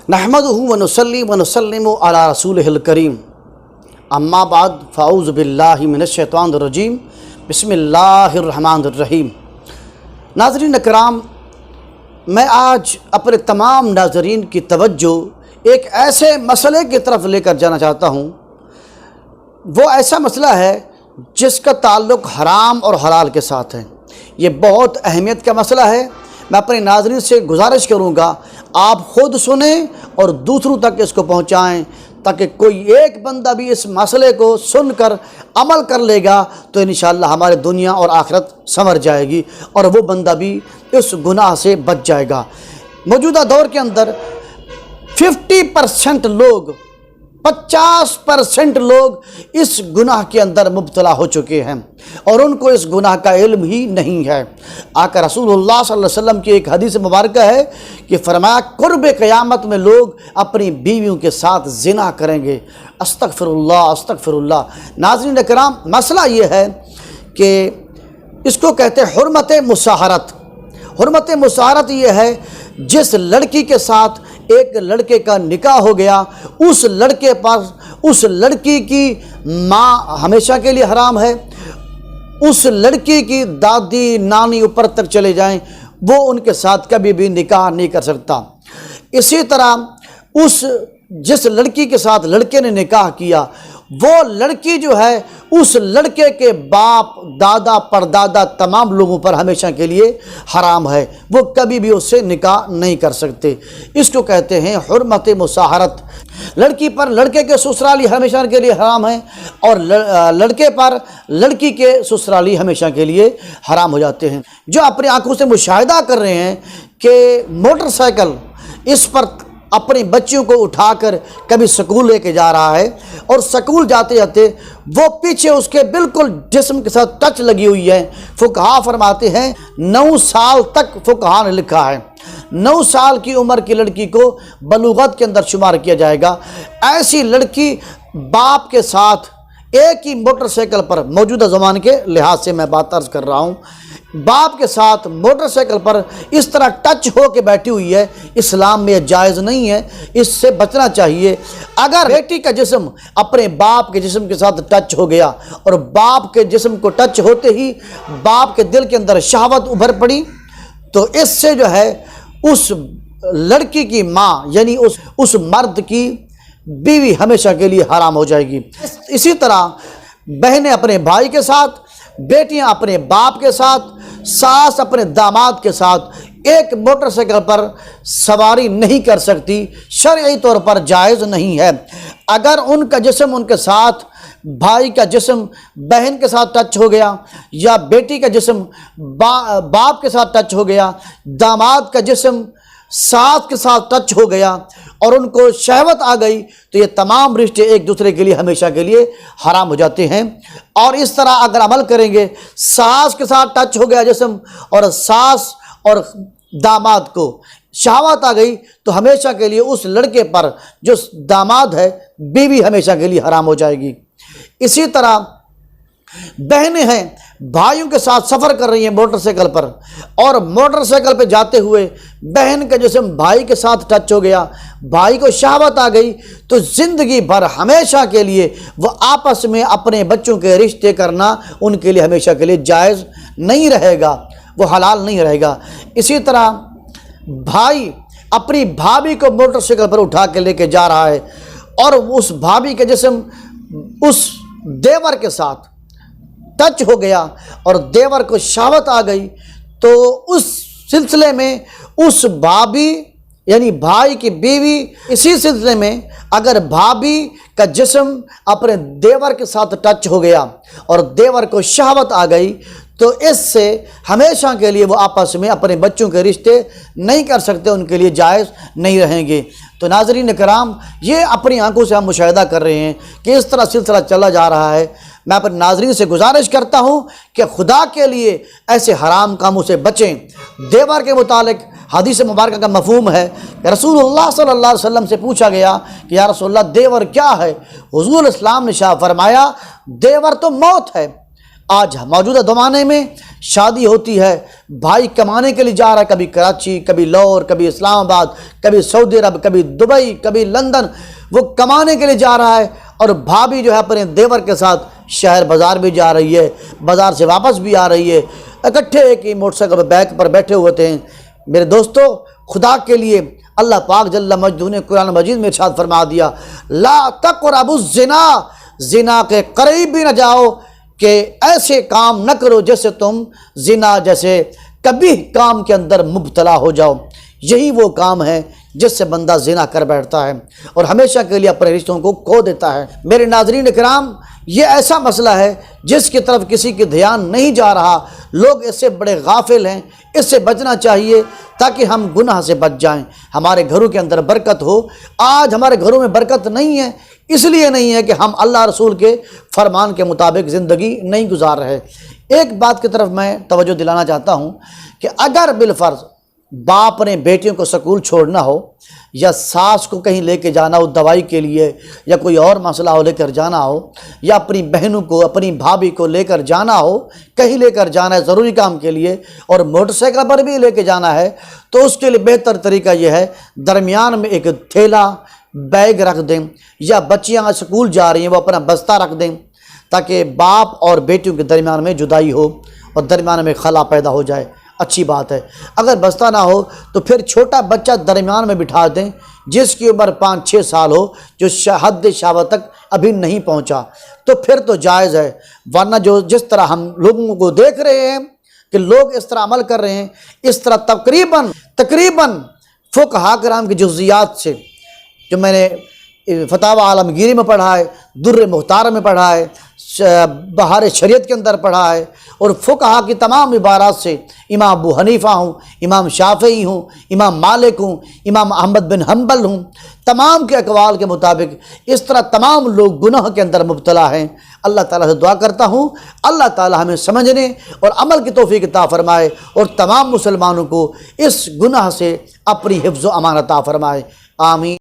نحمدہ ونصلی ونسلم علی رسولہ الکریم اما بعد فاعوذ باللہ من الشیطان الرجیم بسم اللہ الرحمن الرحیم۔ ناظرین اکرام، میں آج اپنے تمام ناظرین کی توجہ ایک ایسے مسئلے کی طرف لے کر جانا چاہتا ہوں۔ وہ ایسا مسئلہ ہے جس کا تعلق حرام اور حلال کے ساتھ ہے۔ یہ بہت اہمیت کا مسئلہ ہے۔ میں اپنے ناظرین سے گزارش کروں گا آپ خود سنیں اور دوسروں تک اس کو پہنچائیں، تاکہ کوئی ایک بندہ بھی اس مسئلے کو سن کر عمل کر لے گا تو انشاءاللہ ہمارے دنیا اور آخرت سنور جائے گی اور وہ بندہ بھی اس گناہ سے بچ جائے گا۔ موجودہ دور کے اندر 50% لوگ 50% لوگ اس گناہ کے اندر مبتلا ہو چکے ہیں اور ان کو اس گناہ کا علم ہی نہیں ہے۔ آقا رسول اللہ صلی اللہ علیہ وسلم کی ایک حدیث مبارکہ ہے کہ فرمایا قرب قیامت میں لوگ اپنی بیویوں کے ساتھ زنا کریں گے۔ استغفر اللہ استغفر اللہ۔ ناظرین اکرام، مسئلہ یہ ہے کہ اس کو کہتے ہیں حرمت مصاہرت۔ حرمت مصاہرت یہ ہے جس لڑکی کے ساتھ ایک لڑکے کا نکاح ہو گیا، اس لڑکے پر اس لڑکی کی ماں ہمیشہ کے لیے حرام ہے، اس لڑکی کی دادی نانی اوپر تک چلے جائیں وہ ان کے ساتھ کبھی بھی نکاح نہیں کر سکتا۔ اسی طرح جس لڑکی کے ساتھ لڑکے نے نکاح کیا وہ لڑکی جو ہے اس لڑکے کے باپ دادا پردادا تمام لوگوں پر ہمیشہ کے لیے حرام ہے، وہ کبھی بھی اس سے نکاح نہیں کر سکتے۔ اس کو کہتے ہیں حرمت مصاہرت۔ لڑکی پر لڑکے کے سسرالی ہمیشہ کے لیے حرام ہے اور لڑکے پر لڑکی کے سسرالی ہمیشہ کے لیے حرام ہو جاتے ہیں۔ جو اپنی آنکھوں سے مشاہدہ کر رہے ہیں کہ موٹر سائیکل اس پر اپنی بچیوں کو اٹھا کر کبھی سکول لے کے جا رہا ہے اور سکول جاتے جاتے وہ پیچھے اس کے بالکل جسم کے ساتھ ٹچ لگی ہوئی ہے، فقہا فرماتے ہیں 9 سال تک فقہا نے لکھا ہے 9 سال کی عمر کی لڑکی کو بلوغت کے اندر شمار کیا جائے گا۔ ایسی لڑکی باپ کے ساتھ ایک ہی موٹر سائیکل پر، موجودہ زمانے کے لحاظ سے میں بات عرض کر رہا ہوں، باپ کے ساتھ موٹر سائیکل پر اس طرح ٹچ ہو کے بیٹھی ہوئی ہے، اسلام میں جائز نہیں ہے، اس سے بچنا چاہیے۔ اگر بیٹی کا جسم اپنے باپ کے جسم کے ساتھ ٹچ ہو گیا اور باپ کے جسم کو ٹچ ہوتے ہی باپ کے دل کے اندر شہوت ابھر پڑی تو اس سے جو ہے اس لڑکی کی ماں یعنی اس مرد کی بیوی ہمیشہ کے لیے حرام ہو جائے گی۔ اسی طرح بہنیں اپنے بھائی کے ساتھ، بیٹیاں اپنے باپ کے ساتھ، ساس اپنے داماد کے ساتھ ایک موٹر سائیکل پر سواری نہیں کر سکتی، شرعی طور پر جائز نہیں ہے۔ اگر ان کا جسم ان کے ساتھ، بھائی کا جسم بہن کے ساتھ ٹچ ہو گیا یا بیٹی کا جسم باپ کے ساتھ ٹچ ہو گیا، داماد کا جسم ساس کے ساتھ ٹچ ہو گیا اور ان کو شہوت آ گئی تو یہ تمام رشتے ایک دوسرے کے لیے ہمیشہ کے لیے حرام ہو جاتے ہیں۔ اور اس طرح اگر عمل کریں گے، ساس کے ساتھ ٹچ ہو گیا جسم اور ساس اور داماد کو شہوت آ گئی تو ہمیشہ کے لیے اس لڑکے پر جو داماد ہے بیوی ہمیشہ کے لیے حرام ہو جائے گی۔ اسی طرح بہنیں ہیں، بھائیوں کے ساتھ سفر کر رہی ہیں موٹر سائیکل پر اور موٹر سائیکل پہ جاتے ہوئے بہن کا جسم بھائی کے ساتھ ٹچ ہو گیا، بھائی کو شہوت آ گئی تو زندگی بھر ہمیشہ کے لیے وہ آپس میں اپنے بچوں کے رشتے کرنا ان کے لیے ہمیشہ کے لیے جائز نہیں رہے گا، وہ حلال نہیں رہے گا۔ اسی طرح بھائی اپنی بھابھی کو موٹر سائیکل پر اٹھا کے لے کے جا رہا ہے اور اس بھابھی کا جسم اس دیور کے ساتھ ٹچ ہو گیا اور دیور کو شہوت آ گئی تو اس سلسلے میں اس بھابھی یعنی بھائی کی بیوی، اسی سلسلے میں اگر بھابھی کا جسم اپنے دیور کے ساتھ ٹچ ہو گیا اور دیور کو شہوت آ گئی تو اس سے ہمیشہ کے لیے وہ آپس میں اپنے بچوں کے رشتے نہیں کر سکتے، ان کے لیے جائز نہیں رہیں گے۔ تو ناظرین کرام، یہ اپنی آنکھوں سے ہم مشاہدہ کر رہے ہیں کہ اس طرح سلسلہ چلا جا رہا ہے۔ میں اپنے ناظرین سے گزارش کرتا ہوں کہ خدا کے لیے ایسے حرام کاموں سے بچیں۔ دیور کے متعلق حدیث مبارکہ کا مفہوم ہے کہ رسول اللہ صلی اللہ علیہ وسلم سے پوچھا گیا کہ یا رسول اللہ دیور کیا ہے؟ حضور اسلام نے فرمایا دیور تو موت ہے۔ آج موجودہ زمانے میں شادی ہوتی ہے، بھائی کمانے کے لیے جا رہا ہے، کبھی کراچی، کبھی لاہور، کبھی اسلام آباد، کبھی سعودی عرب، کبھی دبئی، کبھی لندن، وہ کمانے کے لیے جا رہا ہے، اور بھابھی جو ہے اپنے دیور کے ساتھ شہر بازار بھی جا رہی ہے، بازار سے واپس بھی آ رہی ہے، اکٹھے ایک ہی موٹر سائیکل بیک پر بیٹھے ہوتے ہیں۔ میرے دوستو، خدا کے لیے اللہ پاک جل مجدہ نے قرآن مجید میں ارشاد فرما دیا، لا تقربوا الزنا، زنا کے قریب بھی نہ جاؤ، کہ ایسے کام نہ کرو جیسے تم زنا جیسے کبھی کام کے اندر مبتلا ہو جاؤ۔ یہی وہ کام ہے جس سے بندہ زنا کر بیٹھتا ہے اور ہمیشہ کے لیے اپنے رشتوں کو کھو دیتا ہے۔ میرے ناظرین کرام، یہ ایسا مسئلہ ہے جس کی طرف کسی کی دھیان نہیں جا رہا، لوگ اس سے بڑے غافل ہیں، اس سے بچنا چاہیے تاکہ ہم گناہ سے بچ جائیں، ہمارے گھروں کے اندر برکت ہو۔ آج ہمارے گھروں میں برکت نہیں ہے، اس لیے نہیں ہے کہ ہم اللہ رسول کے فرمان کے مطابق زندگی نہیں گزار رہے۔ ایک بات کی طرف میں توجہ دلانا چاہتا ہوں کہ اگر بالفرض باپ نے بیٹیوں کو سکول چھوڑنا ہو، یا ساس کو کہیں لے کے جانا ہو دوائی کے لیے، یا کوئی اور مسئلہ ہو لے کر جانا ہو، یا اپنی بہنوں کو، اپنی بھابھی کو لے کر جانا ہو، کہیں لے کر جانا ہے ضروری کام کے لیے، اور موٹر سائیکل پر بھی لے کے جانا ہے، تو اس کے لیے بہتر طریقہ یہ ہے درمیان میں ایک تھیلا بیگ رکھ دیں، یا بچیاں اسکول جا رہی ہیں وہ اپنا بستہ رکھ دیں، تاکہ باپ اور بیٹیوں کے درمیان میں جدائی ہو اور درمیان میں خلا پیدا ہو جائے۔ اچھی بات ہے۔ اگر بستہ نہ ہو تو پھر چھوٹا بچہ درمیان میں بٹھا دیں، جس کی عمر 5-6 سال ہو، جو حد شہوت تک ابھی نہیں پہنچا، تو پھر تو جائز ہے۔ ورنہ جس طرح ہم لوگوں کو دیکھ رہے ہیں کہ لوگ اس طرح عمل کر رہے ہیں، اس طرح تقریباً فقہاء کرام کی جزیات سے، جو میں نے فتاوی عالمگیری میں پڑھا ہے، در مختار میں پڑھا ہے، بہار شریعت کے اندر پڑھا ہے، اور فقہاء کی تمام عبارات سے، امام ابو حنیفہ ہوں، امام شافعی ہوں، امام مالک ہوں، امام احمد بن حنبل ہوں، تمام کے اقوال کے مطابق اس طرح تمام لوگ گناہ کے اندر مبتلا ہیں۔ اللہ تعالیٰ سے دعا کرتا ہوں اللہ تعالیٰ ہمیں سمجھنے اور عمل کی توفیق عطا فرمائے، اور تمام مسلمانوں کو اس گناہ سے اپنی حفظ و امان عطا فرمائے۔ آمین۔